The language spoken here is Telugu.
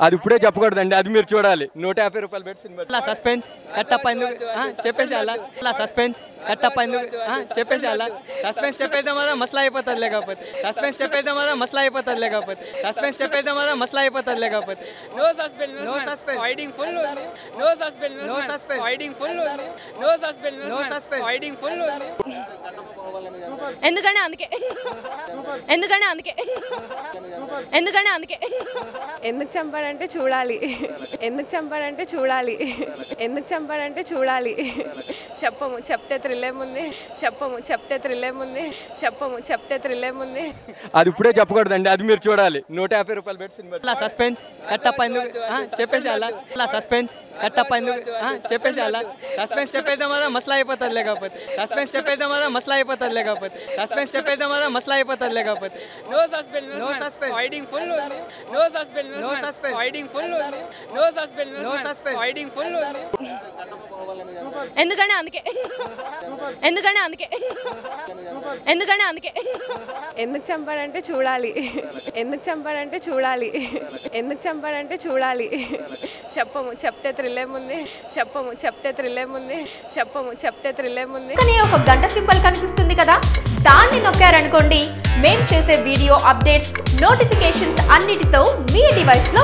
అది ఇప్పుడే చెప్పకూడదండి, అది మీరు చూడాలి. 150 రూపాయలు పెట్టి సినిమా. అలా సస్పెన్స్ కట్టప్ప ఎందుకు చెప్పేసి అలా సస్పెన్స్ కట్టప్ప ఎందుకు చెప్పేసి అలా సస్పెన్స్ చెప్పేద్దాం కదా మసలా అయిపోతుంది లేకపోతే సస్పెన్స్ చెప్పేద్దాం కదా మసలా అయిపోతుంది లేకపోతే సస్పెన్స్ చెప్పేద్దాం కదా మసలా అయిపోతుంది లేకపోతే No suspense. No suspense. Fighting full only. No suspense. No suspense. Fighting full only. No suspense. No suspense. Fighting full only. ఎందుకని అందుకే ఎందుకని అందుకే ఎందుకని అందుకే ఎందుకు చంపాడంటే చూడాలి ఎందుకు చంపాడంటే చూడాలి ఎందుకు చంపాడంటే చూడాలి చెప్పము చెప్తే థ్రిల్లేముంది చెప్పము చెప్తే థ్రిల్లేముంది చెప్పము చెప్తే థ్రిల్లేముంది అది ఇప్పుడే చెప్పకూడదండి, అది మీరు చూడాలి. 150 రూపాయలు పెట్టి సినిమా. అలా సస్పెన్స్ కట్టప్ప ఎందుకు చెప్పేసి అలా సస్పెన్స్ కట్టప్ప ఎందుకు చెప్పేసి అలా సస్పెన్స్ చెప్పేద్దాం కదా మసలా అయిపోతుంది లేకపోతే సస్పెన్స్ చెప్పేద్దాం కదా మసలా అయిపోతుంది లేకపోతే సస్పెన్స్ చెప్పేద్దాం కదా మసలా అయిపోతుంది లేకపోతే No suspense. No suspense. Fighting full only. No suspense. No suspense. Fighting full only. No suspense. No suspense. Fighting full only. ఎందుకని అందుకే ఎందుకని అందుకే ఎందుకని అందుకే ఎందుకు చంపాడంటే చూడాలి ఎందుకు చంపాడంటే చూడాలి ఎందుకు చంపాడంటే చూడాలి చెప్పము చెప్తే థ్రిల్లేముంది చెప్పము చెప్తే థ్రిల్లేముంది చెప్పము చెప్తే థ్రిల్లేముంది కానీ ఒక గంట సింబల్ కనిపిస్తుంది కదా, దాన్ని నొక్కారనుకోండి, మేం చేసే వీడియో అప్డేట్స్ నోటిఫికేషన్స్ అన్నిటితో మీ డివైస్లో